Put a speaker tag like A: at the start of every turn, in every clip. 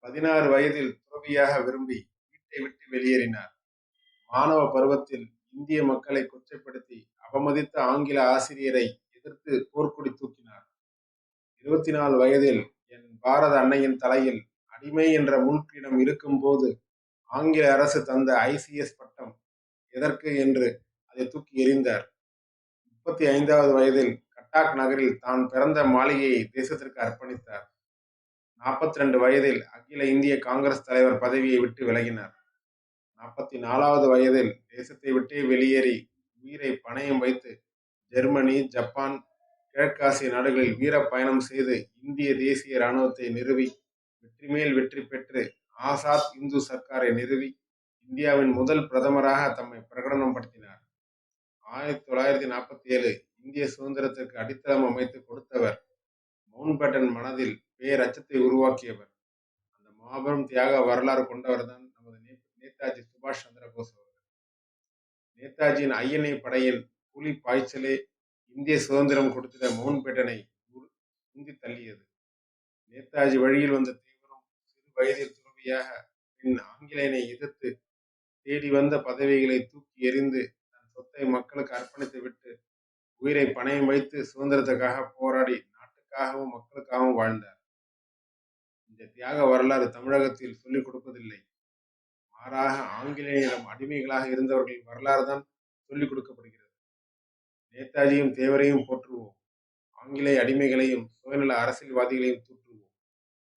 A: 16 வயதில் துறவியாக விரும்பி வீட்டை விட்டு வெளியேறினார். மாணவ பருவத்தில் இந்திய மக்களை கொச்சைப்படுத்தி அவமதித்த ஆங்கில ஆசிரியரை எதிர்த்து போர்க்கொடி தூக்கினார். 24 வயதில் என் பாரத அன்னையின் தலையில் அடிமை என்ற முள்கிரீடம் இருக்கும்போது ஆங்கில அரசு தந்த ஐசிஎஸ் பட்டம் எதற்கு என்று அதை தூக்கி எறிந்தார். 35வது வயதில் கட்டாக் நகரில் தான் பிறந்த மாளிகையை தேசத்திற்கு அர்ப்பணித்தார். 42 வயதில் அகில இந்திய காங்கிரஸ் தலைவர் பதவியை விட்டு விலகினார். 44வது வயதில் தேசத்தை விட்டே வெளியேறி உயிரை பணயம் வைத்து ஜெர்மனி, ஜப்பான், கிழக்காசிய நாடுகளில் வீர பயணம் செய்து இந்திய தேசிய இராணுவத்தை நிறுவி வெற்றி மேல் வெற்றி பெற்று ஆசாத் இந்து சர்க்காரை நிறுவி இந்தியாவின் முதல் பிரதமராக தம்மை பிரகடனப்படுத்தினார். 1947 இந்திய சுதந்திரத்திற்கு அடித்தளம் அமைத்து கொடுத்தவர். மவுண்ட்பேட்டன் மனதில் பேரச்சத்தை உருவாக்கியவர். அந்த மாபெரும் தியாக வரலாறு கொண்டவர்தான் நமது நேதாஜி சுபாஷ் சந்திரபோஸ் அவர்கள். நேதாஜியின் ஐஎன்ஏ படையின் புலி பாய்ச்சலே இந்திய சுதந்திரம் கொடுத்திட மவுண்ட்பேட்டனை உந்தி தள்ளியது. நேதாஜி வழியில் வந்த தீவிரம் சிறு வயதில் துறவியாக பின் ஆங்கிலேயனை எதிர்த்து தேடி வந்த பதவிகளை தூக்கி எறிந்து தன் சொத்தை மக்களுக்கு அர்ப்பணித்து விட்டு உயிரை பணயம் வைத்து சுதந்திரத்துக்காக போராடி நாட்டுக்காகவும் மக்களுக்காகவும் வாழ்ந்தார். இந்த தியாக வரலாறு தமிழகத்தில் சொல்லிக் கொடுப்பதில்லை. மாறாக ஆங்கிலேயரிடம் அடிமைகளாக இருந்தவர்களின் வரலாறு தான் சொல்லிக் கொடுக்கப்படுகிறது. நேதாஜியும் தேவரையும் போற்றுவோம். ஆங்கிலேய அடிமைகளையும் சுயநல அரசியல்வாதிகளையும் தூற்றுவோம்.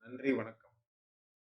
A: நன்றி, வணக்கம்.